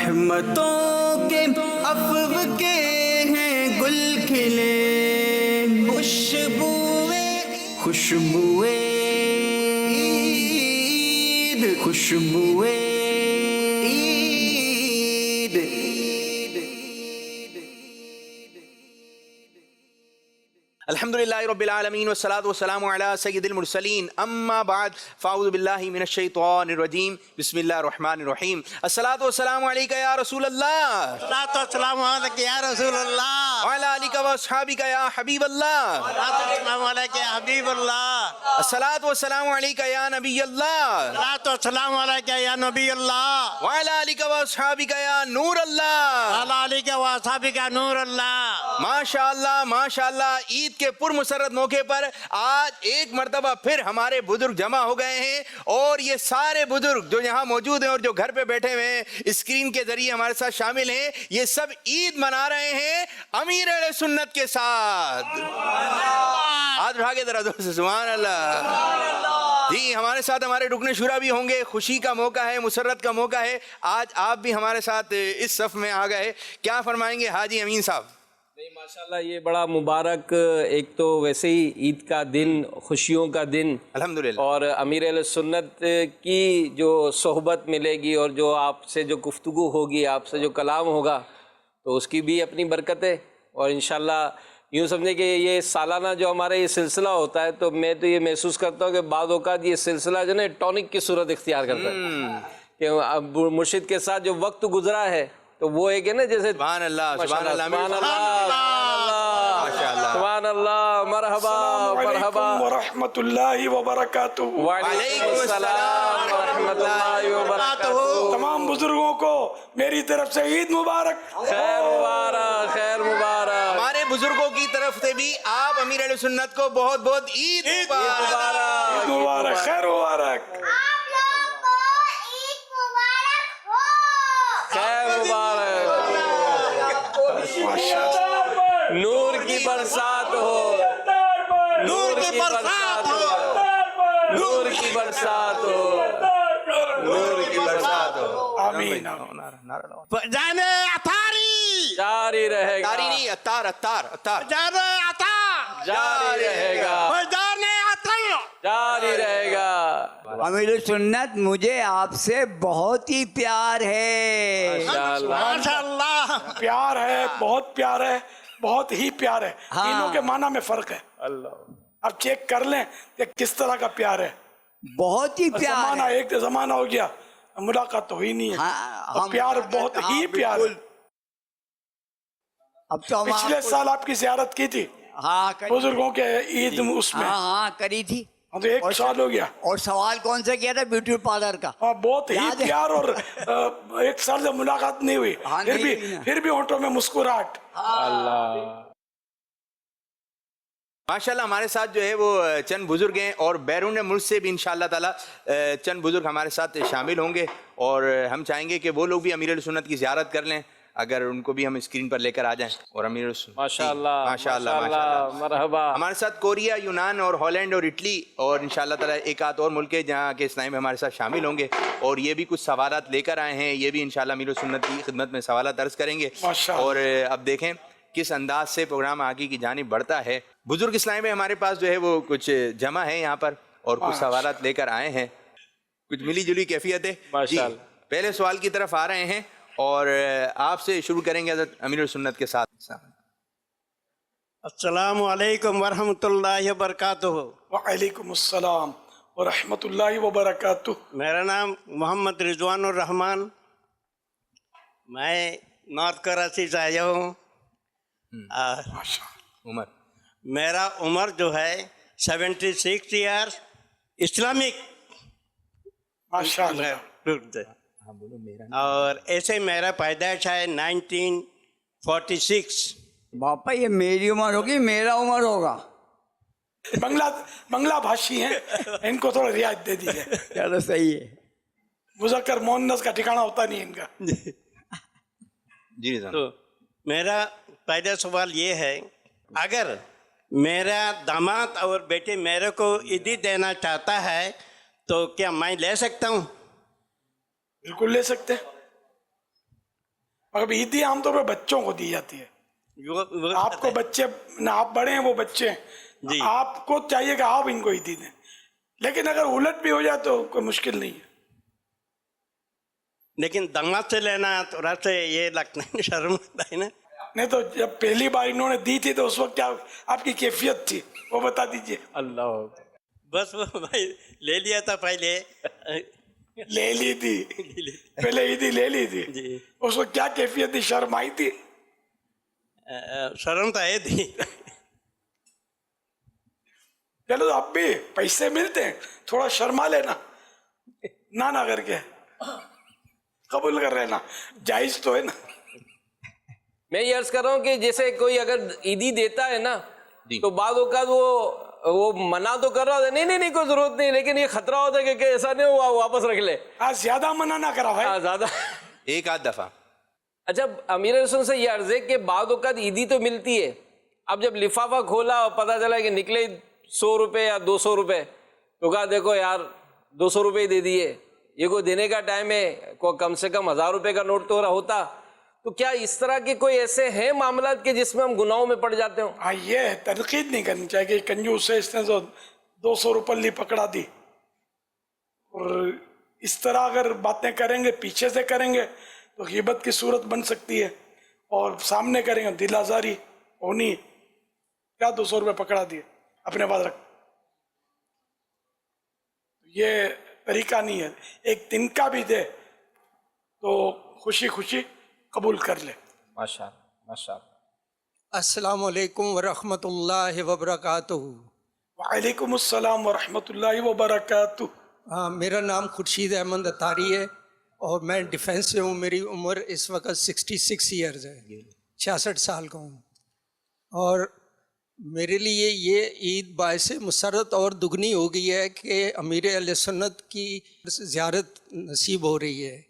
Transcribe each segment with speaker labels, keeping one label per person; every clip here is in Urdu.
Speaker 1: رحمتوں کے افو کے ہیں گل کھلے، خوشبوئے عید، خوشبوئے عید۔ الحمدللہ رب العالمین والصلاة والسلام علی سید المرسلین، اما بعد فاعوذ باللہ من الشیطان الرجیم، بسم اللہ الرحمن الرحیم۔ الصلاة والسلام علیکہ یا رسول اللہ،
Speaker 2: الصلاۃ والسلام علیکہ یا رسول اللہ،
Speaker 1: وعلی آلک واصحابک یا حبیب اللہ،
Speaker 2: الصلاۃ والسلام علیکہ یا حبیب اللہ،
Speaker 1: الصلاة والسلام علیکہ یا نبی اللہ،
Speaker 2: الصلاۃ والسلام علیکہ یا نبی اللہ،
Speaker 1: وعلی آلک واصحابک یا نور اللہ۔
Speaker 2: وعلی آلک واصحابک یا نور اللہ۔
Speaker 1: ماشاءاللہ ماشاءاللہ، عید کے پرمسرت موقع پر آج ایک مرتبہ پھر ہمارے بزرگ جمع ہو گئے ہیں، اور یہ سارے بزرگ جو یہاں موجود ہیں اور جو گھر پہ بیٹھے ہوئے ہیں اسکرین کے ذریعے ہمارے ساتھ شامل ہیں، یہ سب عید منا رہے ہیں امیر اہل سنت کے ساتھ۔ ہاتھ اٹھا کے ذرا زور سے سبحان اللہ۔ جی، ہمارے ساتھ ہمارے رکن شورا بھی ہوں گے، خوشی کا موقع ہے، مسرت کا موقع ہے، آج آپ بھی ہمارے ساتھ اس صف میں آ گئے۔ کیا فرمائیں گے حاجی امین صاحب؟
Speaker 3: نہیں، ماشاءاللہ یہ بڑا مبارک، ایک تو ویسے ہی عید کا دن، خوشیوں کا دن،
Speaker 1: الحمدللہ،
Speaker 3: اور امیر اہل سنت کی جو صحبت ملے گی اور جو آپ سے جو گفتگو ہوگی، آپ سے جو کلام ہوگا، تو اس کی بھی اپنی برکت ہے۔ اور انشاءاللہ یوں سمجھے کہ یہ سالانہ جو ہمارا یہ سلسلہ ہوتا ہے، تو میں تو یہ محسوس کرتا ہوں کہ بعض اوقات یہ سلسلہ جو ہے نا ٹونک کی صورت اختیار کرتا ہے، کہ اب مرشد کے ساتھ جو وقت گزرا ہے تو وہ ایک ہے نا، جیسے
Speaker 1: سبحان اللہ سبحان اللہ
Speaker 3: سبحان اللہ سبحان اللہ، مرحبا مرحبا
Speaker 4: ورحمۃ اللہ وبرکاتہ۔
Speaker 3: وعلیکم السلام ورحمۃ اللہ وبرکاتہ۔
Speaker 4: تمام بزرگوں کو میری طرف سے عید مبارک،
Speaker 3: خیر مبارک، خیر مبارک۔
Speaker 1: ہمارے بزرگوں کی طرف سے بھی آپ امیر اہل سنت کو بہت بہت عید مبارک۔
Speaker 4: عید مبارک، خیر مبارک،
Speaker 3: خیر مبارک، نور کی برسات ہو، نور کی برسات ہو، نور کی برسات ہو، نور کی برسات ہو۔
Speaker 4: آمین۔
Speaker 2: جانے اتاری،
Speaker 3: جاری رہے گا،
Speaker 1: تاری نہیں، اتار اتار اتار،
Speaker 2: جانے عطا،
Speaker 3: جاری رہے گا،
Speaker 2: جانے عطا،
Speaker 3: جاری رہے گا۔
Speaker 5: امیر سنت، مجھے آپ سے بہت ہی پیار ہے۔
Speaker 3: ماشاءاللہ،
Speaker 2: ماشاءاللہ۔
Speaker 4: پیار ہے، بہت پیار ہے، بہت ہی پیار ہے، تینوں کے معنی میں فرق ہے۔ اب چیک کر لیں کہ کس طرح کا پیار ہے۔
Speaker 5: بہت ہی پیار
Speaker 4: زمانہ
Speaker 5: ہے۔
Speaker 4: ایک زمانہ ہو گیا، ملاقات تو ہوئی نہیں ہے، اب پیار بہت ہی پیار ہے۔
Speaker 5: اب تو ہم
Speaker 4: پچھلے سال آپ کی زیارت کی تھی
Speaker 5: ہاں
Speaker 4: بزرگوں کے عید اس میں،
Speaker 5: ہاں کری تھی۔
Speaker 4: تو ایک سال ہو گیا،
Speaker 5: اور سوال کون سا کیا تھا؟ بیوٹی پارلر کا۔
Speaker 4: بہت ہی
Speaker 5: یاد ہے؟
Speaker 4: پیار، اور ایک سال سے ملاقات نہیں ہوئی،
Speaker 5: ہاں، نہیں ہوئی نا۔
Speaker 4: پھر بھی ہونٹوں میں مسکراہٹ۔
Speaker 3: اللہ،
Speaker 1: ماشاءاللہ ہمارے ساتھ جو ہے وہ چند بزرگ ہیں، اور بیرون ملک سے بھی انشاءاللہ تعالی چند بزرگ ہمارے ساتھ شامل ہوں گے، اور ہم چاہیں گے کہ وہ لوگ بھی امیر اہل سنت کی زیارت کر لیں، اگر ان کو بھی ہم اسکرین پر لے کر آ جائیں۔ اور امیر اہل سنت
Speaker 3: ماشاءاللہ
Speaker 1: ماشاءاللہ
Speaker 3: ماشاءاللہ، مرحبا۔
Speaker 1: ہمارے ساتھ کوریا، یونان اور ہالینڈ اور اٹلی اور انشاءاللہ تعالی ایک آدھ اور ملک ہے جہاں کے اسلامی میں ہمارے ساتھ شامل ہوں گے، اور یہ بھی کچھ سوالات لے کر آئے ہیں، یہ بھی انشاءاللہ امیر اہل سنت کی خدمت میں سوالات عرض کریں گے۔ اور اب دیکھیں کس انداز سے پروگرام آگے کی جانب بڑھتا ہے۔ بزرگ اسلامی میں ہمارے پاس جو ہے وہ کچھ جمع ہے یہاں پر، اور کچھ سوالات لے کر آئے ہیں، کچھ ملی جلی کیفیت ہے۔
Speaker 3: ماشاءاللہ۔
Speaker 1: پہلے سوال کی طرف آ رہے ہیں، اور آپ سے شروع کریں گے حضرت امیر السنت کے ساتھ۔
Speaker 2: السلام علیکم ورحمۃ اللہ وبرکاتہ۔
Speaker 4: وعلیکم السلام ورحمۃ اللہ وبرکاتہ۔
Speaker 2: میرا نام محمد رضوان الرحمان، میں نارتھ کراچی سے آیا ہوں۔
Speaker 1: عمر،
Speaker 2: میرا عمر جو ہے 76 ایئر اسلامک،
Speaker 4: ماشاء اللہ۔
Speaker 2: اور ایسے میرا پیدائش ہے 1946۔
Speaker 5: باپا یہ میری عمر ہوگی، میرا عمر ہوگا۔
Speaker 4: بنگلہ بھاشی ہیں، ان کو تھوڑا رعایت دے دیجیے،
Speaker 5: چلو صحیح ہے۔
Speaker 4: مذکر مؤنث کا ٹھکانہ ہوتا نہیں ان کا۔
Speaker 1: جی جناب۔
Speaker 2: تو میرا پہلا سوال یہ ہے، اگر میرا داماد اور بیٹے میرے کو عیدی دینا چاہتا ہے تو کیا میں لے سکتا ہوں؟
Speaker 4: بالکل لے سکتے، مگر عیدی عام طور پہ بچوں کو دی جاتی ہے. آپ کو بچے نہ آپ بڑے ہیں وہ بچے ہیں
Speaker 2: جی.
Speaker 4: آپ کو چاہیے کہ آپ ان کو عیدی دیں, لیکن اگر الٹ بھی ہو جائے تو کوئی مشکل نہیں ہے.
Speaker 2: لیکن داماد سے لینا تھوڑا سا یہ لگتا ہے شرم ہوتا ہے نا.
Speaker 4: نہیں تو جب پہلی بار انہوں نے دی تھی تو اس وقت کیا آپ کی کیفیت تھی وہ بتا دیجئے.
Speaker 3: اللہ
Speaker 2: بس وہ بھائی لے لیا تھا پہلے.
Speaker 4: لے لی تھی پہلے عیدی لے لی تھی,
Speaker 2: جی.
Speaker 4: اس وقت کیا کیفیت تھی, شرم آئی تھی؟
Speaker 2: شرم تو ہے تھی.
Speaker 4: چلو اب بھی پیسے ملتے ہیں, تھوڑا شرما لینا, نہ کر کے قبول کر لینا, جائز تو ہے نا.
Speaker 3: میں یہ عرض کر رہا ہوں کہ جیسے کوئی اگر عیدی دیتا ہے نا
Speaker 1: جی.
Speaker 3: تو بعض اوقات وہ منع تو کر رہا ہوتا ہے, نہیں کوئی ضرورت نہیں, لیکن یہ خطرہ ہوتا ہے کہ ایسا نہیں ہوا واپس رکھ لے.
Speaker 4: زیادہ منع نہ کرا بھائی.
Speaker 3: ہاں زیادہ.
Speaker 1: ایک آدھ دفعہ.
Speaker 3: اچھا امیر رسول سے یہ عرض ہے کہ بعض اوقات عیدی تو ملتی ہے, اب جب لفافہ کھولا اور پتہ چلا کہ نکلے 100 روپے یا 200 روپے, تو کہا دیکھو یار 200 روپے دے دیے, یہ کوئی دینے کا ٹائم ہے, کوئی کم سے کم 1000 روپے کا نوٹ تو ہوتا. تو کیا اس طرح کے کوئی ایسے ہیں معاملات کہ جس میں ہم گناہوں میں پڑ جاتے ہوں؟
Speaker 4: ہاں یہ تنقید نہیں کرنی چاہیے کہ کنجوس ہے, اس نے تو 200 روپے پکڑا دی. اور اس طرح اگر باتیں کریں گے, پیچھے سے کریں گے تو غیبت کی صورت بن سکتی ہے, اور سامنے کریں گے دل آزاری ہونی. کیا 200 روپے پکڑا دیے اپنے پاس رکھ, یہ طریقہ نہیں ہے. ایک دن کا بھی دے تو خوشی خوشی قبول کر لے.
Speaker 3: ماشاءاللہ.
Speaker 6: السلام علیکم ورحمۃ اللہ وبرکاتہ.
Speaker 4: وعلیکم السلام ورحمۃ اللہ وبرکاتہ.
Speaker 6: میرا نام خورشید احمد اتاری ہے اور میں ڈیفینس سے ہوں. میری عمر اس وقت 66 ایئرز ہے, 66 سال کا ہوں. اور میرے لیے یہ عید باعث مسرت اور دگنی ہو گئی ہے کہ امیر اہل سنت کی زیارت نصیب ہو رہی ہے,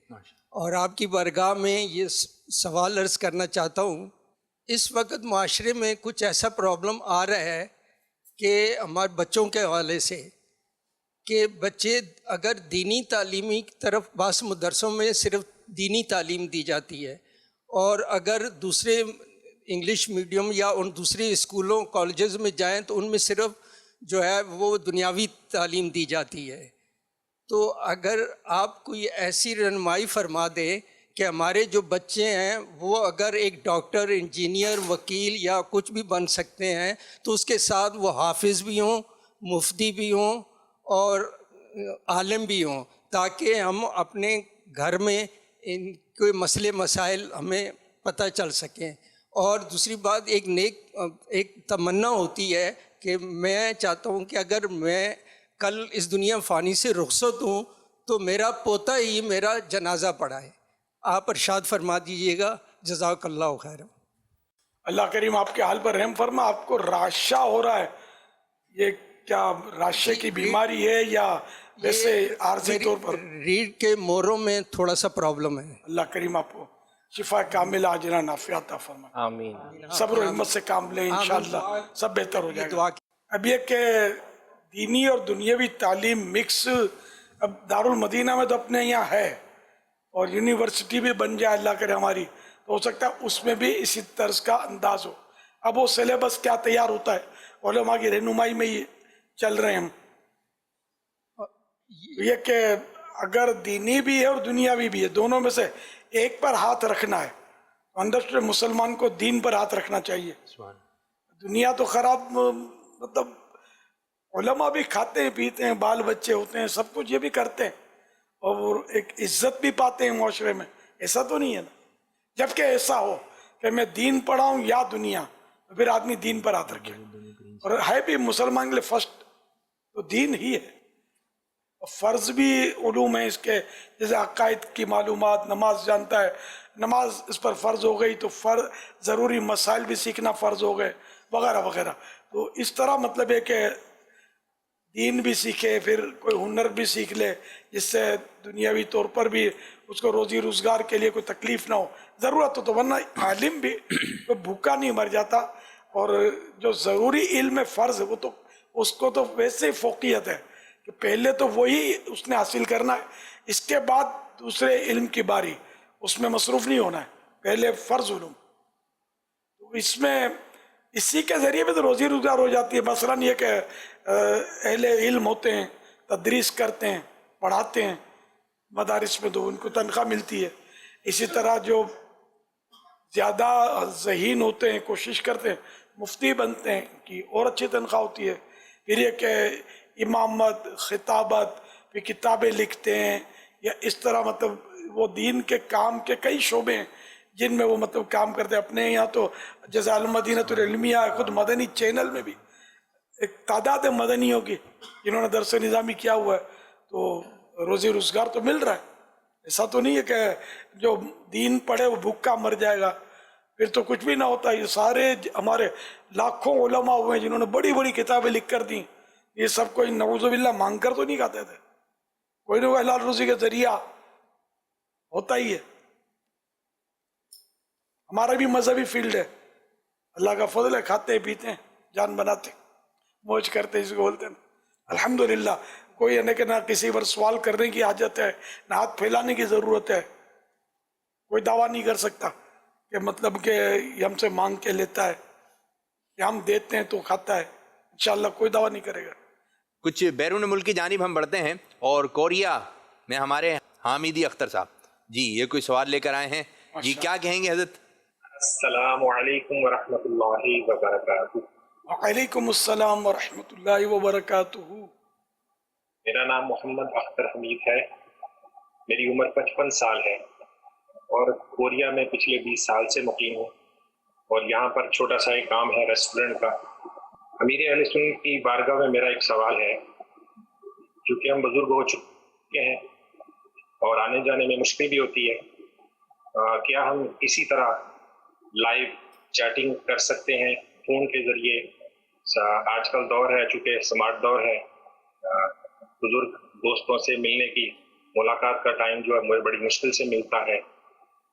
Speaker 6: اور آپ کی بارگاہ میں یہ سوال عرض کرنا چاہتا ہوں. اس وقت معاشرے میں کچھ ایسا پرابلم آ رہا ہے کہ ہمارے بچوں کے حوالے سے کہ بچے اگر دینی تعلیمی کی طرف بعض مدرسوں میں صرف دینی تعلیم دی جاتی ہے, اور اگر دوسرے انگلش میڈیم یا ان دوسرے اسکولوں کالجز میں جائیں تو ان میں صرف جو ہے وہ دنیاوی تعلیم دی جاتی ہے. تو اگر آپ کوئی ایسی رہنمائی فرما دیں کہ ہمارے جو بچے ہیں وہ اگر ایک ڈاکٹر, انجینئر, وکیل یا کچھ بھی بن سکتے ہیں تو اس کے ساتھ وہ حافظ بھی ہوں, مفتی بھی ہوں اور عالم بھی ہوں, تاکہ ہم اپنے گھر میں ان کوئی مسئلے مسائل ہمیں پتہ چل سکیں. اور دوسری بات ایک تمنا ہوتی ہے کہ میں چاہتا ہوں کہ اگر میں کل اس دنیا فانی سے رخصت ہوں تو میرا پوتا ہی میرا جنازہ پڑھائے. آپ ارشاد فرما دیجیے گا. جزاک اللہ خیر.
Speaker 4: اللہ کریم آپ کے حال پر رحم فرما. آپ کو راشا ہو رہا ہے, یہ کیا راشے کی بیماری ہے یا ویسے عارضی طور پر؟
Speaker 6: ریڑھ کے موڑوں میں تھوڑا سا پرابلم ہے.
Speaker 4: اللہ کریم آپ کو شفا کاملہ عاجلہ نافعہ عطا فرمائے.
Speaker 3: آمین.
Speaker 4: صبر و ہمت سے کام لیں, انشاءاللہ سب بہتر ہو جائے گا. اب یہ کہ دینی اور دنیاوی تعلیم مکس اب دارالمدینہ میں تو اپنے یہاں ہے, اور یونیورسٹی بھی بن جائے اللہ کرے ہماری, تو ہو سکتا ہے اس میں بھی اسی طرز کا انداز ہو. اب وہ سلیبس کیا تیار ہوتا ہے, علماء کی رہنمائی میں یہ چل رہے ہیں ہم. یہ کہ اگر دینی بھی ہے اور دنیاوی بھی ہے, دونوں میں سے ایک پر ہاتھ رکھنا ہے. انڈرسٹینڈ, مسلمان کو دین پر ہاتھ رکھنا چاہیے. دنیا تو خراب, مطلب علماء بھی کھاتے ہیں پیتے ہیں, بال بچے ہوتے ہیں, سب کچھ یہ بھی کرتے ہیں, اور ایک عزت بھی پاتے ہیں معاشرے میں. ایسا تو نہیں ہے نا. جبکہ ایسا ہو کہ میں دین پڑھاؤں یا دنیا, تو پھر آدمی دین پر ہاتھ رکھے. اور ہے بھی مسلمان کے لیے فرسٹ تو دین ہی ہے. فرض بھی علوم ہیں اس کے, جیسے عقائد کی معلومات, نماز جانتا ہے, نماز اس پر فرض ہو گئی تو ضروری مسائل بھی سیکھنا فرض ہو گئے, وغیرہ وغیرہ. تو اس طرح مطلب ہے کہ دین بھی سیکھے, پھر کوئی ہنر بھی سیکھ لے جس سے دنیاوی طور پر بھی اس کو روزی روزگار کے لیے کوئی تکلیف نہ ہو. ضرورت ہو تو, ورنہ عالم بھی کوئی بھوکا نہیں مر جاتا. اور جو ضروری علم فرض ہے وہ تو اس کو تو ویسے ہی فوقیت ہے کہ پہلے تو وہی اس نے حاصل کرنا ہے, اس کے بعد دوسرے علم کی باری, اس میں مصروف نہیں ہونا ہے, پہلے فرض علوم، تو اس میں اسی کے ذریعے بھی تو روزی روزگار ہو جاتی ہے. مثلاً یہ کہ اہل علم ہوتے ہیں، تدریس کرتے ہیں، پڑھاتے ہیں مدارس میں، تو ان کو تنخواہ ملتی ہے. اسی طرح جو زیادہ ذہین ہوتے ہیں، کوشش کرتے ہیں، مفتی بنتے ہیں کہ اور اچھی تنخواہ ہوتی ہے. پھر یہ کہ امامت، خطابت، پھر کتابیں لکھتے ہیں، یا اس طرح مطلب وہ دین کے کام کے کئی شعبے ہیں جن میں وہ مطلب کام کرتے ہیں. اپنے یہاں تو جیسے المدینۃ العلمیہ، خود مدنی چینل میں بھی ایک تعداد ہے مدنیوں کی جنہوں نے درس نظامی کیا ہوا ہے، تو روزی روزگار تو مل رہا ہے. ایسا تو نہیں ہے کہ جو دین پڑھے وہ بھوکا مر جائے گا، پھر تو کچھ بھی نہ ہوتا. یہ سارے ہمارے لاکھوں علماء ہوئے ہیں جنہوں نے بڑی بڑی کتابیں لکھ کر دیں، یہ سب کوئی نعوذ باللہ مانگ کر تو نہیں کھاتے تھے، کوئی نہ کوئی حلال روزی کے ذریعہ ہوتا ہی ہے. ہمارا بھی مذہبی فیلڈ ہے، اللہ کا فضل ہے، کھاتے پیتے ہیں، جان بناتے ہیں، موج کرتے ہیں، اس کو بولتے ہیں. الحمدللہ کوئی ہے کہ نہ کسی پر سوال کرنے کی حاجت ہے، نہ ہاتھ پھیلانے کی ضرورت ہے. کوئی دعویٰ نہیں کر سکتا کہ مطلب کہ یہ ہم سے مانگ کے لیتا ہے یا ہم دیتے ہیں تو کھاتا ہے. انشاءاللہ کوئی دعویٰ نہیں کرے گا.
Speaker 1: کچھ بیرون ملک کی جانب ہم بڑھتے ہیں، اور کوریا میں ہمارے حامدی اختر صاحب جی یہ کوئی سوال لے کر آئے ہیں. جی کیا کہیں گے حضرت؟
Speaker 7: السلام علیکم ورحمۃ اللہ وبرکاتہ.
Speaker 4: وعلیکم السلام ورحمۃ اللہ وبرکاتہ.
Speaker 7: میرا نام محمد اختر حمید ہے، میری عمر 55 سال ہے اور کوریا میں پچھلے 20 سال سے مقیم ہوں، اور یہاں پر چھوٹا سا ایک کام ہے ریسٹورنٹ کا. امیر اہل سنت کی بارگاہ میں میرا ایک سوال ہے. چونکہ ہم بزرگ ہو چکے ہیں اور آنے جانے میں مشکل بھی ہوتی ہے، کیا ہم اسی طرح لائیو چیٹنگ کر سکتے ہیں فون کے ذریعے؟ آج کل دور ہے، چونکہ سمارٹ دور ہے، بزرگ دوستوں سے ملنے کی ملاقات کا ٹائم جو ہے بڑی مشکل سے ملتا ہے،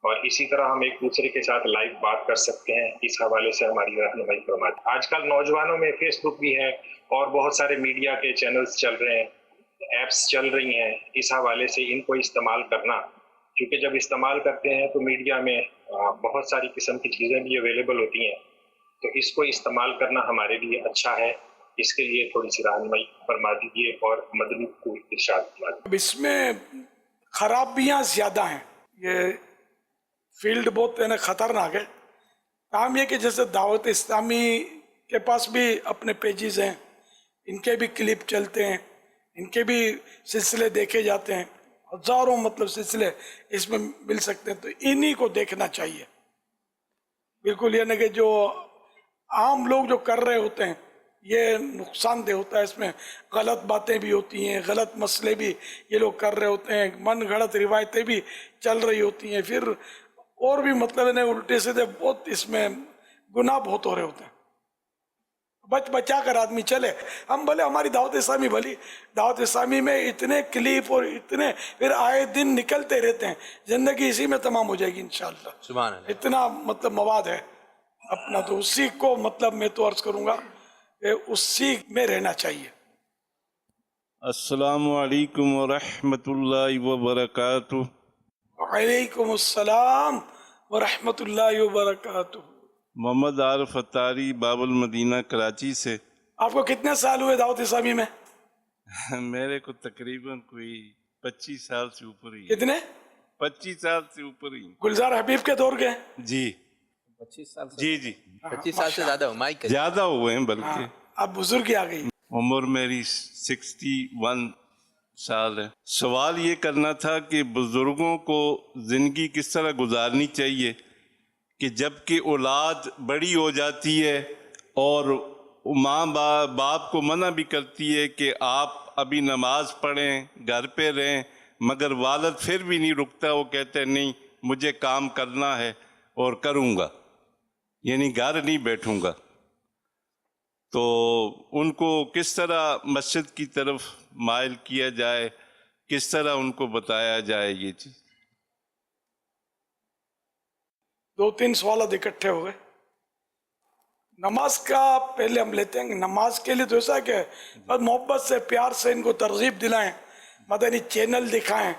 Speaker 7: اور اسی طرح ہم ایک دوسرے کے ساتھ لائیو بات کر سکتے ہیں. اس حوالے سے ہماری رہنمائی فرمائیں. آج کل نوجوانوں میں فیس بک بھی ہے اور بہت سارے میڈیا کے چینلز چل رہے ہیں، ایپس چل رہی ہیں. اس حوالے سے ان کو استعمال کرنا، کیونکہ جب استعمال کرتے ہیں تو میڈیا میں بہت ساری قسم کی چیزیں بھی اویلیبل ہوتی ہیں، تو اس کو استعمال کرنا ہمارے لیے اچھا ہے. اس کے لیے تھوڑی سی رہنمائی فرما دیجیے اور مدنی کو ارشاد فرما دیجیے.
Speaker 4: اب اس میں خرابیاں زیادہ ہیں، یہ فیلڈ بہت خطرناک ہے. کام یہ کہ جیسے دعوت اسلامی کے پاس بھی اپنے پیجز ہیں، ان کے بھی کلپ چلتے ہیں، ان کے بھی سلسلے دیکھے جاتے ہیں، ہزاروں مطلب سلسلے اس میں مل سکتے ہیں. تو انہی کو دیکھنا چاہیے. بالکل یہ نہیں کہ جو عام لوگ جو کر رہے ہوتے ہیں یہ نقصان دہ ہوتا ہے. اس میں غلط باتیں بھی ہوتی ہیں، غلط مسئلے بھی یہ لوگ کر رہے ہوتے ہیں، من گھڑت روایتیں بھی چل رہی ہوتی ہیں، پھر اور بھی مطلب الٹے سیدھے بہت اس میں گناہ بہت ہو رہے ہوتے ہیں. بچا کر آدمی چلے. ہم بھلے ہماری دعوت اسلامی بھلی، دعوت اسلامی میں اتنے کلپ اور اتنے پھر آئے دن نکلتے رہتے ہیں، زندگی اسی میں تمام ہو جائے گی انشاءاللہ.
Speaker 1: سبحان اللہ.
Speaker 4: اتنا مطلب مواد ہے اپنا، تو اسی کو مطلب میں تو عرض کروں گا کہ اسی میں رہنا چاہیے.
Speaker 8: السلام علیکم ورحمۃ اللہ وبرکاتہ.
Speaker 4: وعلیکم السلام ورحمۃ اللہ وبرکاتہ.
Speaker 8: محمد عارف اتاری، باب المدینہ، کراچی سے.
Speaker 4: آپ کو کتنے سال ہوئے دعوت اسلامی میں؟
Speaker 8: میرے کو تقریباً کوئی 25 سال سے اوپر ہی.
Speaker 4: کتنے؟
Speaker 8: 25 سال سے اوپر ہی.
Speaker 4: گلزار حبیب کے دور کے؟
Speaker 8: جی
Speaker 3: 25 سال سے
Speaker 8: جی جی
Speaker 1: 25 سال سے زیادہ ہو مائک.
Speaker 8: زیادہ ہوئے ہیں بلکہ.
Speaker 4: اب بزرگی آ گئی.
Speaker 8: عمر میری 61 سال ہے. سوال یہ کرنا تھا کہ بزرگوں کو زندگی کس طرح گزارنی چاہیے کہ جب کہ اولاد بڑی ہو جاتی ہے اور ماں باپ کو منع بھی کرتی ہے کہ آپ ابھی نماز پڑھیں، گھر پہ رہیں، مگر والد پھر بھی نہیں رکتا. وہ کہتے ہیں نہیں مجھے کام کرنا ہے اور کروں گا، یعنی گھر نہیں بیٹھوں گا. تو ان کو کس طرح مسجد کی طرف مائل کیا جائے، کس طرح ان کو بتایا جائے یہ چیز؟
Speaker 4: 2-3 سوالات اکٹھے ہو گئے. نماز کا پہلے ہم لیتے ہیں. نماز کے لیے تو ایسا ہے کہ بس محبت سے پیار سے ان کو ترغیب دلائیں، مدنی چینل دکھائیں.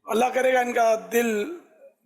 Speaker 4: اللہ کرے گا ان کا دل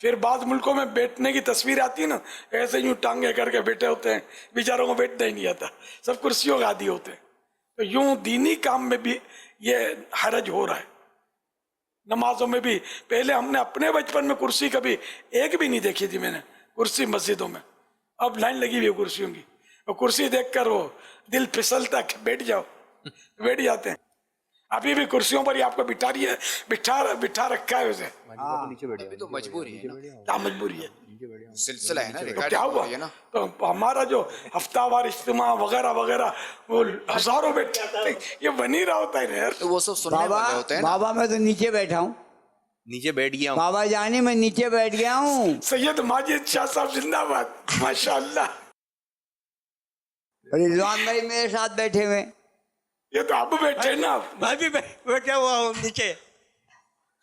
Speaker 4: پھر بعض ملکوں میں بیٹھنے کی تصویر آتی ہے نا، ایسے یوں ٹانگیں کر کے بیٹھے ہوتے ہیں، بیچاروں کو بیٹھنا ہی نہیں آتا، سب کرسیوں کے عادی ہوتے ہیں. تو یوں دینی کام میں بھی یہ حرج ہو رہا ہے. نمازوں میں بھی پہلے ہم نے اپنے بچپن میں کرسی کبھی ایک بھی نہیں دیکھی تھی میں نے، کرسی مسجدوں میں. اب لائن لگی ہوئی ہے کرسیوں کی، اور کرسی دیکھ کر وہ دل پھسلتا کہ بیٹھ جاؤ، بیٹھ جاتے ہیں. ابھی بھی کرسیوں پر ہی آپ کو بٹھا رکھا ہے اسے.
Speaker 9: ابھی تو مجبوری ہے نا،
Speaker 4: کیا مجبوری ہے؟
Speaker 9: سلسلہ ہے نا،
Speaker 4: تو
Speaker 9: ریکارڈنگ
Speaker 4: کیا
Speaker 9: ہو
Speaker 4: ہوا؟
Speaker 9: رہی ہے نا.
Speaker 4: تو ہمارا جو ہفتہ وار اجتماع وغیرہ وغیرہ وہ ہزاروں بیٹھے ہوتے ہیں، یہ بنی رہا ہوتا ہے نا یار.
Speaker 9: تو وہ سب سننے
Speaker 5: بابا
Speaker 9: والے ہوتے ہیں نا.
Speaker 5: بابا میں تو نیچے بیٹھا ہوں،
Speaker 1: نیچے بیٹھ گیا ہوں.
Speaker 5: بابا جانی میں نیچے بیٹھ گیا ہوں.
Speaker 4: سید ماجد شاہ صاحب زندہ باد، ماشاء اللہ.
Speaker 5: رضوان بھائی میرے ساتھ بیٹھے ہوئے.
Speaker 4: یہ تو اب بیٹھے نا آپ.
Speaker 2: میں بھی بیٹھا ہوا ہوں نیچے.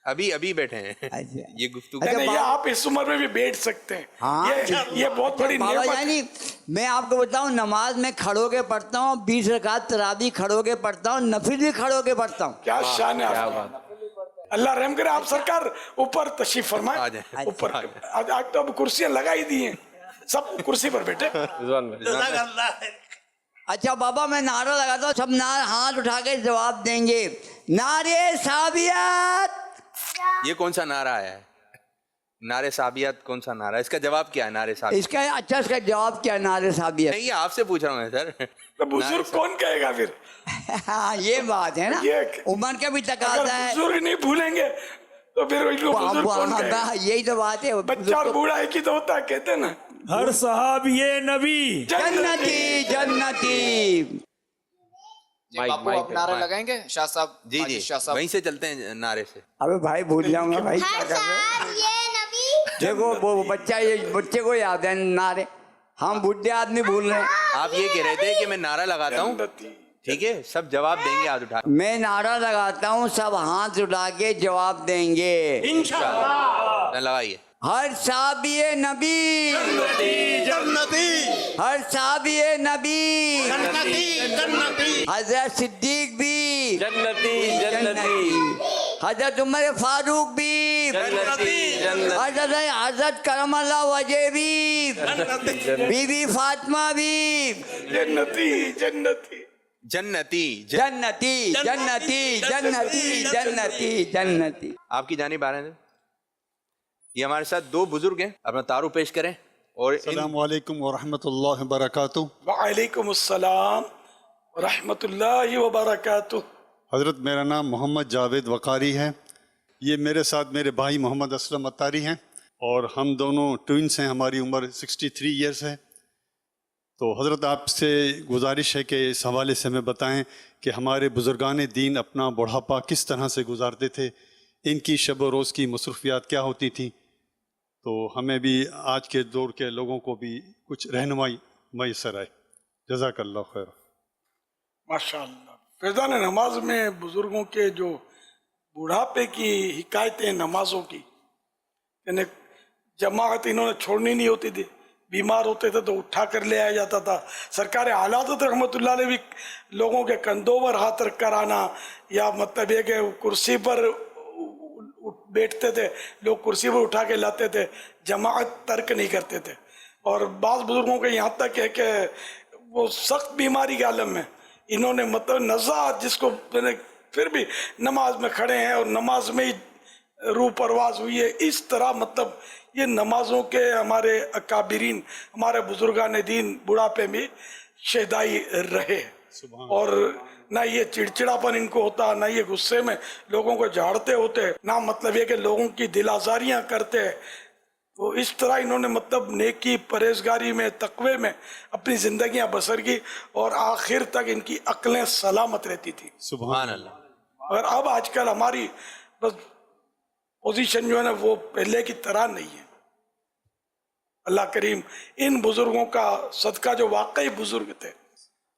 Speaker 1: ابھی بیٹھے ہیں.
Speaker 5: اچھا.
Speaker 1: یہ گفتگو
Speaker 4: نہیں یہ آپ اس عمر میں بھی بیٹھ سکتے ہیں.
Speaker 5: ہاں.
Speaker 4: یہ بہت بڑی
Speaker 5: بابا
Speaker 4: نعمت ہے.
Speaker 5: جانی میں آپ کو بتاؤں، نماز میں کھڑو کے پڑھتا ہوں، 20 رکعت تراویح کھڑو کے پڑھتا ہوں، نفل بھی کھڑو کے پڑھتا ہوں.
Speaker 4: کیا شان ہے آپ کی. اللہ رحم کرے. آپ سرکار اوپر تشریف
Speaker 1: آ
Speaker 4: فرمائیں.
Speaker 1: جائیں.
Speaker 4: اوپر آج تو اب کرسیاں لگا ہی دی ہیں، سب کرسی پر بیٹھے.
Speaker 3: رضوان بھائی.
Speaker 2: جزاک اللہ.
Speaker 5: اچھا بابا میں نعرہ لگاتا ہوں، سب ہاتھ اٹھا کے جواب دیں گے. نعرے صابیات.
Speaker 1: یہ کون سا نعرہ آیا ہے؟ نعرے صابیات کون سا نعرہ ہے؟ اس کا جواب کیا ہے نعرے صابیات؟
Speaker 5: اس کا جواب کیا نعرے صابیات؟
Speaker 1: نہیں یہ آپ سے پوچھ رہا ہوں سر.
Speaker 4: تو بزرگ کون کہے گا پھر؟
Speaker 5: ہاں یہ بات ہے نا،
Speaker 4: یہ
Speaker 5: عمر کا بھی
Speaker 4: اگر
Speaker 5: تقاضا ہے.
Speaker 4: بزرگ نہیں بھولیں گے تو پھر ان کو بزرگ کون کہے گا؟
Speaker 5: یہی تو بات ہے.
Speaker 4: بچہ اور بوڑھا ایک ہی تو ہوتا ہے، کہتے ہیں نا.
Speaker 10: ہر صحابی نبی
Speaker 5: جنتی جنتی.
Speaker 9: جی باپو آپ نعرہ لگائیں گے شاہ صاحب؟
Speaker 1: جی
Speaker 9: ماجد شاہ صاحب.
Speaker 1: وہیں سے چلتے ہیں نعرے سے.
Speaker 5: ابے بھائی بھول جاؤں گا بھائی، کیا کر رہے ہو؟ دیکھو وہ بچے کو یاد ہے نعرے، ہم بڈھے آدمی بھول رہے ہیں.
Speaker 1: آپ یہ کہہ رہے تھے کہ میں نعرہ لگاتا ہوں، ٹھیک ہے سب جواب دیں گے ہاتھ اٹھا کے.
Speaker 5: میں نعرہ لگاتا ہوں، سب ہاتھ اٹھا کے جواب دیں گے.
Speaker 1: لگائیے.
Speaker 5: ہر صحابی نبی ہر صحابی نبی حضرت صدیق بھی
Speaker 3: جنتی جنتی.
Speaker 5: حضرت عمر فاروق بھی
Speaker 3: جنتی
Speaker 5: حضرت کرم اللہ وجہ بھی بی بی فاطمہ بھی
Speaker 4: جنتی جنتی
Speaker 1: جنتی.
Speaker 5: جنتی جنتی جنتی جنتی جنتی.
Speaker 1: آپ کی جانب آ رہے ہیں. یہ ہمارے ساتھ دو بزرگ ہیں، اپنا تعارف پیش کریں. اور
Speaker 10: السلام علیکم ورحمۃ اللہ وبرکاتہ.
Speaker 4: وعلیکم السلام ورحمۃ اللہ وبرکاتہ.
Speaker 10: حضرت میرا نام محمد جاوید وقاری ہے. یہ میرے ساتھ میرے بھائی محمد اسلم اتاری ہیں، اور ہم دونوں ٹوئنس ہیں. ہماری عمر 63 ایئرس ہے. تو حضرت آپ سے گزارش ہے کہ اس حوالے سے ہمیں بتائیں کہ ہمارے بزرگان دین اپنا بڑھاپا کس طرح سے گزارتے تھے، ان کی شب و روز کی مصروفیات کیا ہوتی تھیں، تو ہمیں بھی آج کے دور کے لوگوں کو بھی کچھ رہنمائی میسر آئے. جزاک اللہ خیر.
Speaker 4: ماشاء اللہ. فیضان نماز میں بزرگوں کے جو بڑھاپے کی حکایتیں نمازوں کی، یعنی جماعت انہوں نے چھوڑنی نہیں ہوتی تھی. بیمار ہوتے تھے تو اٹھا کر لے آیا جاتا تھا. سرکار حالات رحمۃ اللہ علیہ بھی لوگوں کے کندھوں پر ہاتھ رکھ کر آنا، یا مطلب یہ کہ کرسی پر بیٹھتے تھے، لوگ کرسی پر اٹھا کے لاتے تھے، جماعت ترک نہیں کرتے تھے. اور بعض بزرگوں کے یہاں تک ہے کہ وہ سخت بیماری کے عالم میں انہوں نے مطلب نزاعت، جس کو پھر بھی نماز میں کھڑے ہیں اور نماز میں ہی روح پرواز ہوئی ہے. اس طرح مطلب یہ نمازوں کے ہمارے اکابرین، ہمارے بزرگان دین بڑھاپے میں شیدائی رہے. اور نہ یہ چڑچڑاپن ان کو ہوتا، نہ یہ غصے میں لوگوں کو جھاڑتے ہوتے، نہ مطلب یہ کہ لوگوں کی دل آزاریاں کرتے. تو اس طرح انہوں نے مطلب نیکی، پرہیزگاری میں، تقوی میں اپنی زندگیاں بسر کی، اور آخر تک ان کی عقلیں سلامت رہتی تھی.
Speaker 1: سبحان اللہ.
Speaker 4: اور اب آج کل ہماری بس پوزیشن جو ہے نا وہ پہلے کی طرح نہیں ہے. اللہ کریم ان بزرگوں کا صدقہ، جو واقعی بزرگ تھے،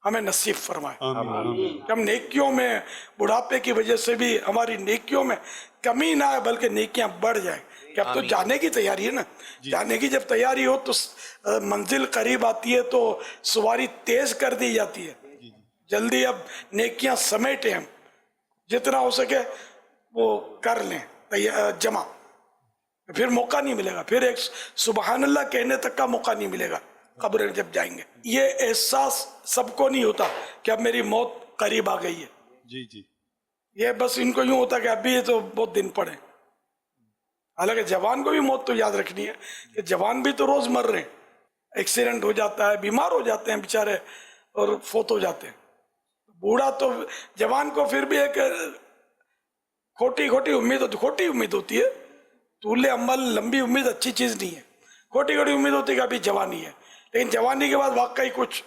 Speaker 4: ہمیں نصیب فرمائے کہ ہم نیکیوں میں، بڑھاپے کی وجہ سے بھی ہماری نیکیوں میں کمی نہ آئے، بلکہ نیکیاں بڑھ جائیں. کہ اب تو جانے کی تیاری ہے نا، جانے کی جب تیاری ہو تو منزل قریب آتی ہے تو سواری تیز کر دی جاتی ہے. جلدی اب نیکیاں سمیٹیں، ہم جتنا ہو سکے وہ کر لیں جمع. پھر موقع نہیں ملے گا، پھر ایک سبحان اللہ کہنے تک کا موقع نہیں ملے گا قبر میں جب جائیں گے. یہ احساس سب کو نہیں ہوتا کہ اب میری موت قریب آ گئی ہے.
Speaker 10: جی جی.
Speaker 4: یہ بس ان کو یوں ہوتا کہ ابھی تو بہت دن پڑے. حالانکہ جوان کو بھی موت تو یاد رکھنی ہے کہ جوان بھی تو روز مر رہے ہیں. ایکسیڈنٹ ہو جاتا ہے، بیمار ہو جاتے ہیں بیچارے اور فوت ہو جاتے ہیں. بوڑھا تو جوان کو پھر بھی ایک کھوٹی امید ہوتی ہے. طول عمل لمبی امید اچھی چیز نہیں ہے. کھوٹی امید ہوتی ہے کہ ابھی جوانی ہے، لیکن جوانی کے بعد واقعی کچھ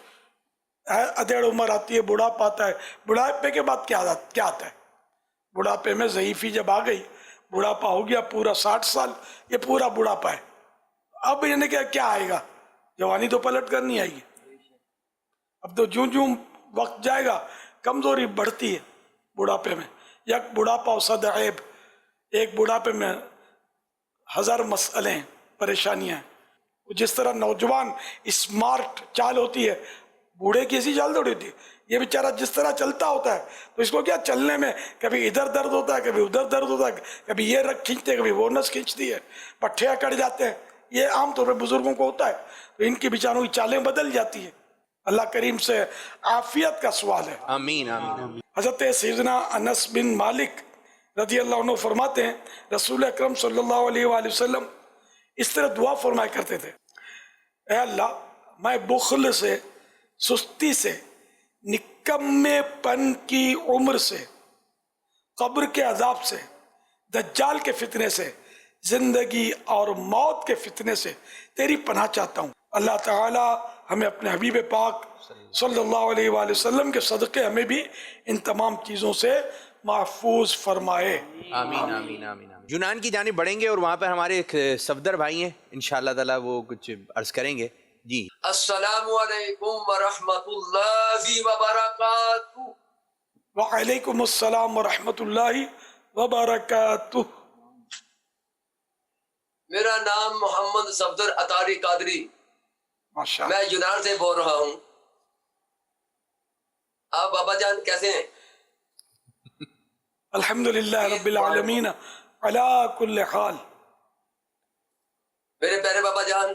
Speaker 4: ادھیڑ عمر آتی ہے، بڑھاپا آتا ہے. بڑھاپے کے بعد کیا آتا ہے؟ بڑھاپے میں ضعیفی جب آ گئی، بڑھاپا ہو گیا پورا 60 سال، یہ پورا بڑھاپا ہے. اب یعنی کہ کیا آئے گا؟ جوانی تو پلٹ کر نہیں آئے گی. اب تو جوں وقت جائے گا کمزوری بڑھتی ہے بڑھاپے میں. یک بڑھاپا و صد عیب، ایک بڑھاپے میں 1000 مسئلے ہیں، پریشانیاں ہیں. جس طرح نوجوان اسمارٹ چال ہوتی ہے، بوڑھے کی ایسی چال تھوڑی ہوتی ہے. یہ بیچارہ جس طرح چلتا ہوتا ہے تو اس کو کیا چلنے میں کبھی ادھر درد ہوتا ہے، کبھی ادھر درد ہوتا ہے، کبھی یہ رگ کھینچتے، کبھی وہ نس کھینچتی ہے، پٹھے اکڑ جاتے ہیں. یہ عام طور پہ بزرگوں کو ہوتا ہے، تو ان کی بیچاروں کی چالیں بدل جاتی ہیں. اللہ کریم سے عافیت کا سوال ہے.
Speaker 1: آمین آمین.
Speaker 4: حضرت سیدنا انس بن مالک رضی اللہ عنہ فرماتے ہیں رسول اکرم صلی اللہ علیہ وآلہ وسلم اس طرح دعا فرمایا کرتے تھے: اے اللہ، میں بخل سے، سستی سے، نکمے پن کی عمر سے، قبر کے عذاب سے، دجال کے فتنے سے، زندگی اور موت کے فتنے سے تیری پناہ چاہتا ہوں. اللہ تعالی ہمیں اپنے حبیب پاک صلی اللہ علیہ وآلہ وسلم کے صدقے ہمیں بھی ان تمام چیزوں سے محفوظ فرمائے.
Speaker 1: آمین آمین آمین. یونان کی جانب بڑھیں گے اور وہاں پر ہمارے ایک صفدر بھائی ہیں، انشاءاللہ تعالیٰ وہ کچھ عرض کریں گے. جی.
Speaker 11: السلام علیکم ورحمۃ اللہ وبرکاتہ.
Speaker 4: وعلیکم السلام ورحمۃ اللہ وبرکاتہ.
Speaker 11: میرا نام محمد صفدر اطاری قادری، میں یونان سے بول رہا ہوں. آپ بابا جان کیسے ہیں؟
Speaker 4: الحمدللہ رب العالمین علی کل حال.
Speaker 11: میرے پیارے بابا جان،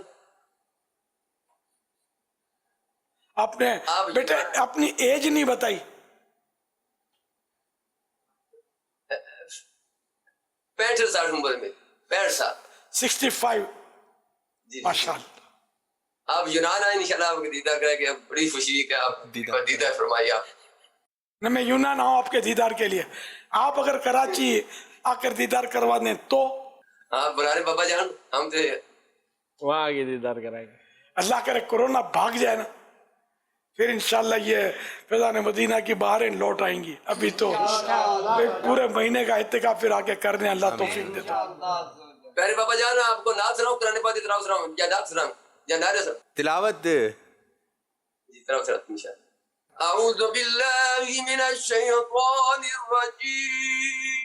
Speaker 4: آپ نے بیٹے اپنی ایج نہیں بتائی.
Speaker 11: 65 سال عمر میں، 65 سال.
Speaker 4: 65. ماشاء اللہ.
Speaker 11: آپ یونان آئے، انشاءاللہ آپ کے دیدار کریں گے. بڑی خوشی ہے کہ آپ دیدار فرمائیے. آپ
Speaker 4: میں یونان آؤں آپ کے دیدار کے لیے. آپ اگر کراچی آ کر دیدار کروا دیں تو
Speaker 11: ہاں بنا رہے بابا جان، ہم تھے
Speaker 3: وہاں آگے دیدار کرائیں گے.
Speaker 4: اللہ کرے کرونا بھاگ جائے نا، پھر انشاءاللہ یہ فیضان مدینہ کی بہاریں لوٹ آئیں گی. ابھی تو ایک پورے مہینے کا اعتکاف پھر آگے کرنے اللہ توفیق دے دو.
Speaker 11: پیارے بابا جان، آپ کو نعت سناؤں، قرآن پاک کی تلاوت سناؤں یا نعت سناؤں یا نعرہ سناؤں؟
Speaker 1: تلاوت.
Speaker 11: جی تلاوت سناؤں انشاءاللہ. اعوذ باللہ من الشیطان الرجیم،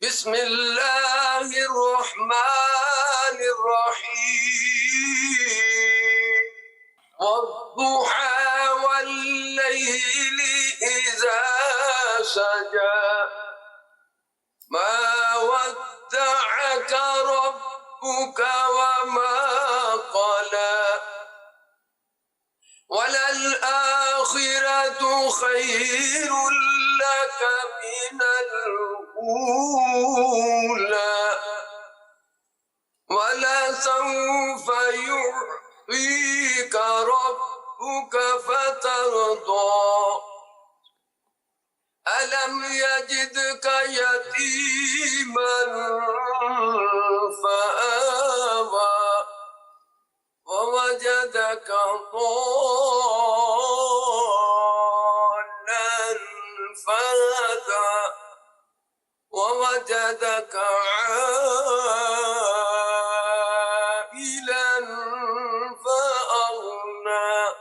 Speaker 11: بسم اللہ الرحمن الرحیم. والضحى والليل إذا سجى ما ودعك ربك وما قلى وللآخرة خير لك من الأولى ولسوف يعطيك ربك فترضى ألم يجدك يتيما فآوى ووجدك ضالا فهدى ووجدك عائلا فأغنى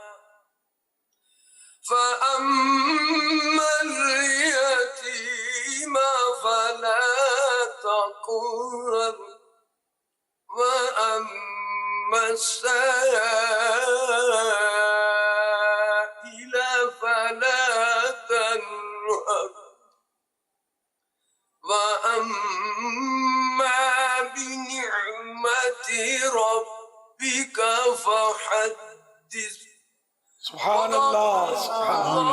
Speaker 11: فأما اليتيم فلا تقهر وأما السائل فلا تنهر وَأَمَّا بِنِعْمَةِ رَبِّكَ فَحَدِّثْ
Speaker 4: سبحان اللہ، سبحان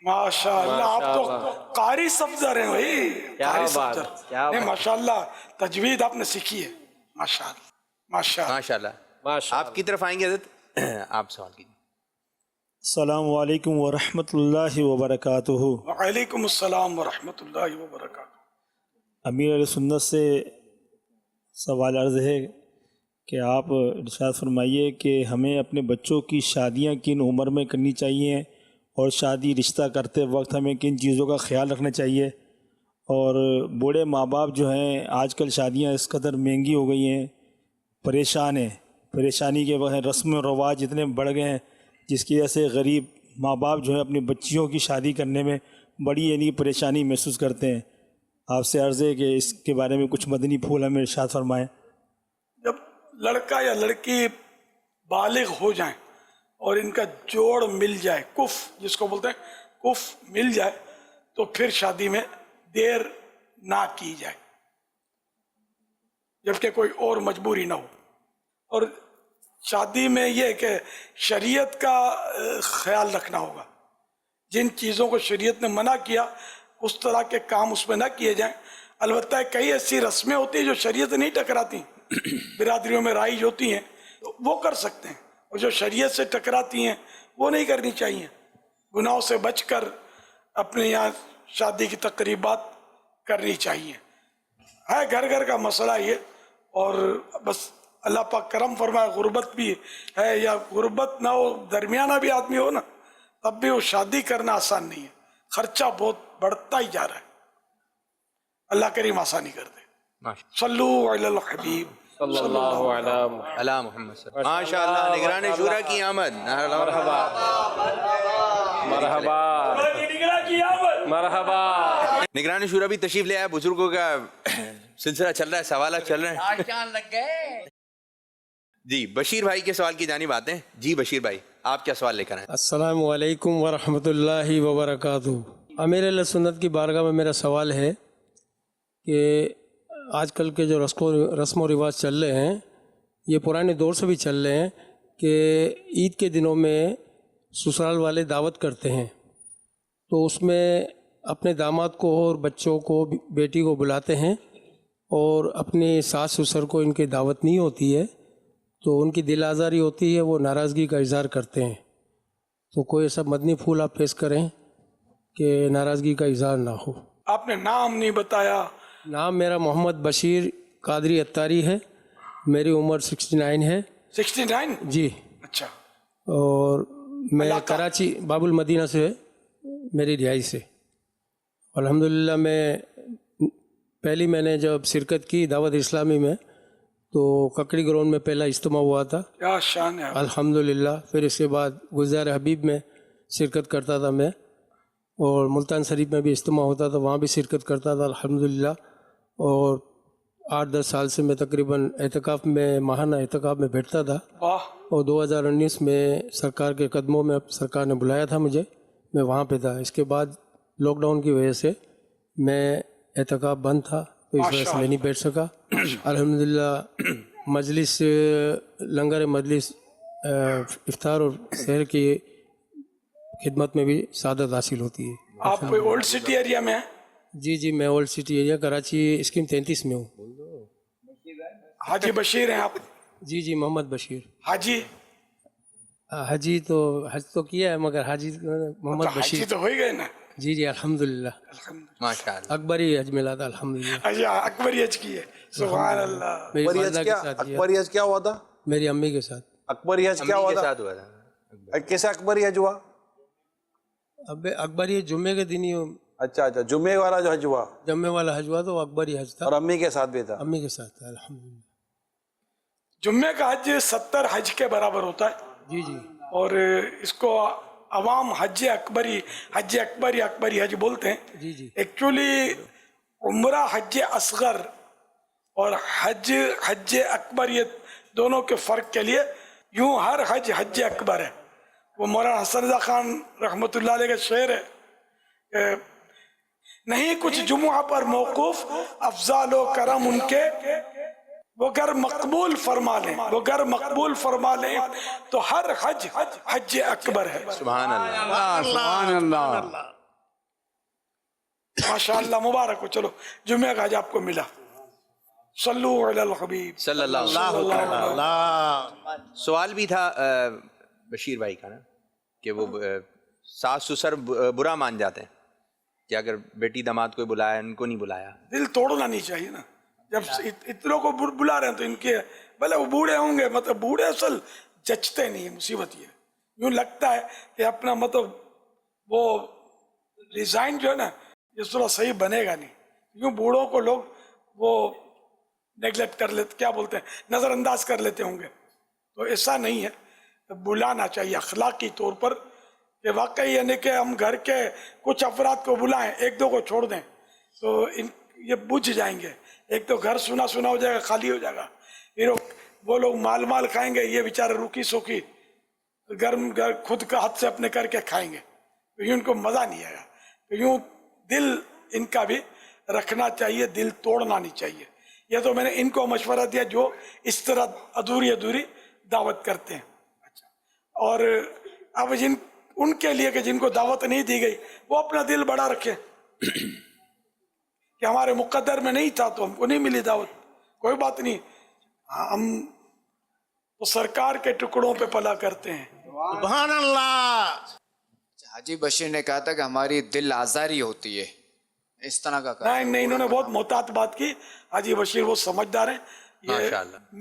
Speaker 4: ماشاء اللہ، آپ تو قاری صفدر ہیں بھائی، قاری صفدر نہیں، ماشاء اللہ تجوید آپ نے سیکھی ہے، ماشاء اللہ ماشاء اللہ
Speaker 1: ماشاء اللہ۔ آپ کی طرف آئیں گے حضرت، آپ سوال کیجیے۔
Speaker 12: السلام علیکم ورحمۃ اللہ وبرکاتہ۔
Speaker 4: وعلیکم السلام ورحمۃ اللہ وبرکاتہ۔
Speaker 12: امیر علیہ سنت سے سوال عرض ہے کہ آپ ارشاد فرمائیے کہ ہمیں اپنے بچوں کی شادیاں کن عمر میں کرنی چاہیے، اور شادی رشتہ کرتے وقت ہمیں کن چیزوں کا خیال رکھنا چاہیے، اور بوڑھے ماں باپ جو ہیں آج کل شادیاں اس قدر مہنگی ہو گئی ہیں، پریشان ہیں، پریشانی کے وقت رسم و رواج اتنے بڑھ گئے ہیں جس کی وجہ سے غریب ماں باپ جو ہیں اپنی بچیوں کی شادی کرنے میں بڑی یعنی پریشانی محسوس کرتے ہیں۔ آپ سے عرض ہے کہ اس کے بارے میں کچھ مدنی پھول ہمیں ارشاد فرمائیں۔
Speaker 4: جب لڑکا یا لڑکی بالغ ہو جائیں اور ان کا جوڑ مل جائے، کف جس کو بولتے ہیں، کف مل جائے، تو پھر شادی میں دیر نہ کی جائے جبکہ کوئی اور مجبوری نہ ہو۔ اور شادی میں یہ کہ شریعت کا خیال رکھنا ہوگا، جن چیزوں کو شریعت نے منع کیا اس طرح کے کام اس میں نہ کیے جائیں۔ البتہ کئی ایسی رسمیں ہوتی ہیں جو شریعت نہیں ٹکراتی، برادریوں میں رائج ہوتی ہیں، تو وہ کر سکتے ہیں، اور جو شریعت سے ٹکراتی ہیں وہ نہیں کرنی چاہیے۔ گناہوں سے بچ کر اپنے یہاں شادی کی تقریبات کرنی چاہیے۔ ہے گھر گھر کا مسئلہ یہ، اور بس اللہ پاک کرم فرمائے، غربت بھی ہے یا غربت نہ ہو، درمیانہ بھی آدمی ہو نا، تب بھی وہ شادی کرنا آسان نہیں ہے، خرچہ بہت بڑھتا ہی جا رہا ہے۔ اللہ کریم آسانی کر دے۔ صلو علی الحبیب
Speaker 3: صلی اللہ علیہ
Speaker 1: محمد صلی اللہ۔ ماشاء اللہ، نگران شورا کی آمد،
Speaker 3: مرحبا مرحبا مرحبا۔
Speaker 1: نگران شورا بھی تشریف لے آیا، بزرگوں کا سلسلہ چل رہا ہے، سوالات چل رہے ہیں۔ جی بشیر بھائی کے سوال کی جانب آتے ہیں۔ جی بشیر بھائی، آپ کیا سوال لے کر آئے؟
Speaker 6: السلام علیکم ورحمۃ اللہ وبرکاتہ۔ امیر علیہ سنت کی بارگاہ میں میرا سوال ہے کہ آج کل کے جو رسم و رواج چل رہے ہیں، یہ پرانے دور سے بھی چل رہے ہیں کہ عید کے دنوں میں سسرال والے دعوت کرتے ہیں، تو اس میں اپنے داماد کو اور بچوں کو، بیٹی کو بلاتے ہیں، اور اپنے ساس سسر کو ان کی دعوت نہیں ہوتی ہے، تو ان کی دل آزاری ہوتی ہے، وہ ناراضگی کا اظہار کرتے ہیں۔ تو کوئی ایسا مدنی پھول آپ پیش کریں کہ ناراضگی کا اظہار نہ ہو۔
Speaker 4: آپ نے نام نہیں بتایا۔
Speaker 6: نام میرا محمد بشیر قادری اتاری ہے، میری عمر 69 ہے۔
Speaker 4: 69؟
Speaker 6: جی
Speaker 4: اچھا۔
Speaker 6: اور میں کراچی باب المدینہ سے میری رہائش ہے۔ الحمدللہ میں نے جب شرکت کی دعوت اسلامی میں، تو ککڑی گراؤنڈ میں پہلا اجتماع ہوا تھا،
Speaker 4: کیا شان ہے
Speaker 6: الحمدللہ۔ پھر اس کے بعد گلزار حبیب میں شرکت کرتا تھا میں، اور ملتان شریف میں بھی اجتماع ہوتا تھا، وہاں بھی شرکت کرتا تھا الحمدللہ۔ اور 8-10 سال سے میں تقریباً اعتکاف میں، ماہانہ اعتکاف میں بیٹھتا تھا، اور 2019 میں سرکار کے قدموں میں سرکار نے بلایا تھا مجھے، میں وہاں پہ تھا۔ اس کے بعد لاک ڈاؤن کی وجہ سے میں اعتکاف بند تھا، تو اس وجہ سے میں نہیں بیٹھ سکا۔ الحمدللہ مجلس، لنگر مجلس، افطار اور سحر کی خدمت میں بھی سعادت حاصل ہوتی ہے۔
Speaker 4: آپ کوئی اولڈ سٹی ایریا میں ہیں؟
Speaker 6: جی میں old city area Karachi scheme 33 میں ہوں۔
Speaker 4: حاجی بشیر ہیں آپ؟
Speaker 6: جی محمد بشیر۔
Speaker 4: حاجی؟
Speaker 6: حج تو کیا ہے، مگر حاجی محمد بشیر
Speaker 4: حاجی تو ہو ہی گئے نا؟
Speaker 6: جی الحمدللہ،
Speaker 1: ماشاء اللہ۔
Speaker 6: اکبری حج ملا تھا الحمدللہ۔
Speaker 4: اچھا، اکبری حج کی ہے، سبحان اللہ۔
Speaker 6: میری والدہ کے ساتھ کیا۔
Speaker 13: اکبری حج کیا ہوا تھا؟
Speaker 6: میری امی کے ساتھ۔
Speaker 13: اکبری حج کیا ہوا تھا؟ کیسے اکبری حج ہوا؟
Speaker 6: اکبری جمعے کے دن ہی۔
Speaker 13: اچھا، جمعے والا جو حج ہوا،
Speaker 6: جمعے والا حج ہوا تو وہ اکبری حج تھا،
Speaker 13: اور امی کے ساتھ بھی تھا؟
Speaker 6: امی کے ساتھ تھا الحمدللہ۔
Speaker 4: جمعے کا حج 70 حج کے برابر ہوتا ہے۔
Speaker 6: جی
Speaker 4: اور اس کو عوام حج اکبری حج بولتے ہیں۔
Speaker 6: جی
Speaker 4: ایکچولی عمرہ حج اصغر اور حج اکبر، یہ دونوں کے فرق کے لیے یوں ہر حج اکبر ہے۔ وہ مولانا حسن رضا خان رحمۃ اللہ علیہ کا شعر ہے نہیں کچھ جمعہ پر موقوف افضال و کرم ان کے وہ گر مقبول فرما لیں، وہ گر مقبول فرما لیں تو ہر حج حج اکبر ہے.
Speaker 1: سبحان اللہ.
Speaker 5: سبحان اللہ.
Speaker 4: ماشاءاللہ مبارک ہو. چلو جمعہ کا حج آپ کو ملا. صلو علی الحبیب
Speaker 1: صلی اللہ علیہ وسلم. سوال بھی تھا بشیر بھائی کا نا کہ وہ ساس سسر برا مان جاتے ہیں کہ اگر بیٹی داماد کو بلایا ان کو نہیں بلایا.
Speaker 4: دل توڑنا نہیں چاہیے نا. جب اتنوں کو بلا رہے ہیں تو ان کے بھلے وہ بوڑھے ہوں گے، مطلب بوڑھے اصل جچتے نہیں ہیں. مصیبت یہ یوں لگتا ہے کہ اپنا مطلب وہ ڈیزائن جو ہے نا یہ تھوڑا صحیح بنے گا نہیں. یوں بوڑھوں کو لوگ وہ نیگلیکٹ کر لیتے، کیا بولتے ہیں، نظر انداز کر لیتے ہوں گے. تو ایسا نہیں ہے. بلانا چاہیے اخلاقی طور پر کہ واقعی یعنی کہ ہم گھر کے کچھ افراد کو بلائیں، ایک دو کو چھوڑ دیں تو یہ بجھ جائیں گے. ایک تو گھر سونا سونا ہو جائے گا، خالی ہو جائے گا. پھر وہ لوگ مال مال کھائیں گے، یہ بیچارے روکی سوکھی گرم خود کا ہاتھ سے اپنے کر کے کھائیں گے. تو یوں ان کو مزہ نہیں آئے گا. تو یوں دل ان کا بھی رکھنا چاہیے، دل توڑنا نہیں چاہیے. یہ تو میں نے ان کو مشورہ دیا جو اس طرح ادھوری دعوت کرتے ہیں. اور اب ان کے لیے کہ جن کو دعوت نہیں دی گئی وہ اپنا دل بڑا رکھیں کہ ہمارے مقدر میں نہیں تھا تو ہم کو نہیں ملی دعوت. کوئی بات نہیں، ہم تو سرکار کے ٹکڑوں پہ پلا کرتے ہیں.
Speaker 2: سبحان اللہ.
Speaker 9: حاجی بشیر نے کہا تھا کہ ہماری دل آزاری ہوتی ہے، اس طرح کا کہا.
Speaker 4: نہیں، انہوں نے بہت محتاط بات کی. حاجی بشیر وہ سمجھدار ہیں، یہ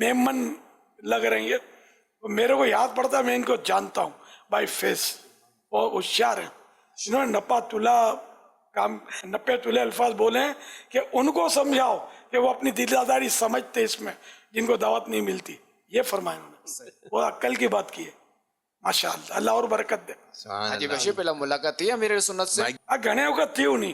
Speaker 4: میمن لگ رہی ہے. میرے کو یاد پڑتا ہے، میں ان کو جانتا ہوں بائی فیس. وہ ہوشیار ہیں. انہوں نے نپے تلے الفاظ بولے ہیں کہ ان کو سمجھاؤ کہ وہ اپنی دل آزاری سمجھتے اس میں جن کو دعوت نہیں ملتی. یہ فرمایا انہوں نے، وہ عقل کی بات کی ہے. ماشاءاللہ، اللہ اور برکت دے.
Speaker 9: حاجی بشیر پہلا ملاقات تھی امیر سنت سے؟
Speaker 4: گھنے وقت تھی انہیں.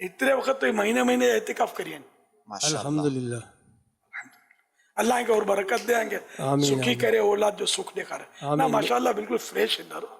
Speaker 4: اتنے وقت تو مہینے اعتکاف کریے.
Speaker 6: الحمدللہ.
Speaker 4: اللہ ان کو اور برکت دیں گے، سکھی کرے اولاد جو سکھ دکھا رہے. نا ماشاءاللہ بالکل فریش ہے.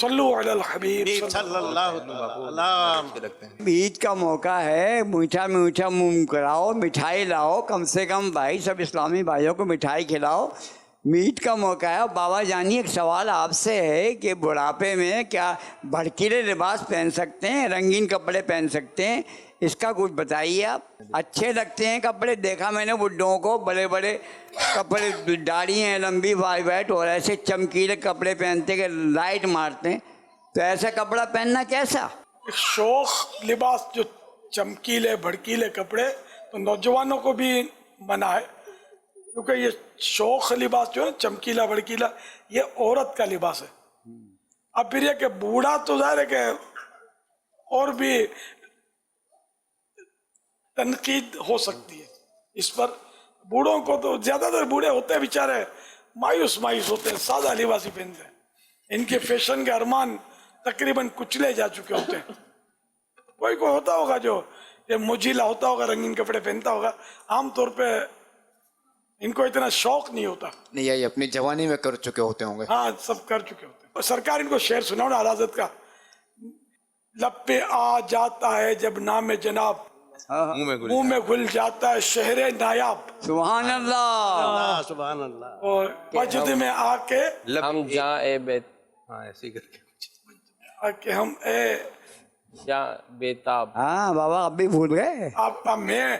Speaker 4: صلو علی الحبیب
Speaker 2: صلی اللہ علیہ.
Speaker 5: عید کا موقع ہے، میٹھا میٹھا منہ کراؤ، مٹھائی لاؤ. کم سے کم بھائی سب اسلامی بھائیوں کو مٹھائی کھلاؤ. میٹ کا موقع ہے. بابا جانی ایک سوال آپ سے ہے کہ بڑھاپے میں کیا بھڑکیلے لباس پہن سکتے ہیں، رنگین کپڑے پہن سکتے ہیں؟ اس کا کچھ بتائیے. آپ اچھے لگتے ہیں کپڑے، دیکھا میں نے بڈھوں کو بڑے بڑے کپڑے، داڑھی ہیں لمبی وائٹ، اور ایسے چمکیلے کپڑے پہنتے کہ لائٹ مارتے ہیں. تو ایسا کپڑا پہننا کیسا؟
Speaker 4: شوق لباس جو چمکیلے بھڑکیلے کپڑے تو نوجوانوں کو بھی منع ہے، کیونکہ یہ شوق لباس جو ہے چمکیلا بھڑکیلا یہ عورت کا لباس ہے. اب پھر یہ کہ بوڑھا تو ظاہر ہے کہ اور بھی تنقید ہو سکتی ہے اس پر. بوڑھوں کو تو زیادہ تر بوڑھے ہوتے ہیں بیچارے مایوس ہوتے ہیں، سادہ لباس ہی پہنتے ہیں. ان کے فیشن کے ارمان تقریباً کچلے جا چکے ہوتے ہیں. کوئی ہوتا ہوگا جو یہ مجیلا ہوتا ہوگا، رنگین کپڑے پہنتا ہوگا. عام طور پہ ان کو اتنا شوق نہیں ہوتا.
Speaker 9: نہیں، یہ اپنی جوانی میں کر چکے ہوتے ہوں گے.
Speaker 4: ہاں سب کر چکے ہوتے ہیں. سرکار ان کو شعر سناؤ نا حضرت کا. لب پہ آ جاتا ہے جب نام جناب، منہ میں گھل جاتا ہے شہر نایاب.
Speaker 5: سبحان اللہ.
Speaker 2: سبحان اللہ.
Speaker 4: اور وجد میں آ کے
Speaker 3: ہم جاں اے بیت،
Speaker 1: ہاں ایسے کر کے
Speaker 4: کہ ہم اے
Speaker 3: جاں بیتاب.
Speaker 5: ہاں بابا اب بھی بھول گئے.
Speaker 4: آپ میں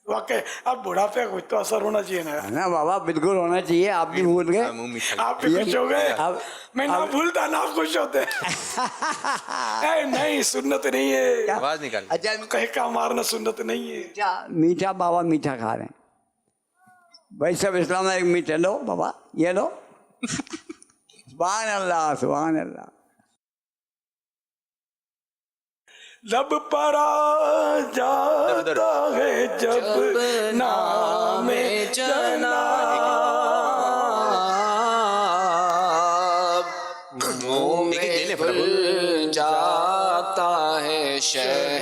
Speaker 4: واقع اب بڑھاپے کو تو اثر ہونا چاہیے
Speaker 5: نا بابا، بالکل ہونا چاہیے. آپ بھی بھول گئے.
Speaker 4: آپ بھی خوش ہو گئے. میں نہ بھولتا نہ خوش ہوتے. نہیں سنت نہیں ہے،
Speaker 1: آواز نکال.
Speaker 4: کہکا مارنا سنت نہیں ہے.
Speaker 5: میٹھا بابا میٹھا کھا رہے ہیں بھائی سب اسلام میں. ایک میٹھا لو بابا، یہ لو. سبحان اللہ سبحان اللہ.
Speaker 4: لب پر آ جاتا ہے جب نام جناب،
Speaker 9: منہ میں گھل جاتا ہے شہر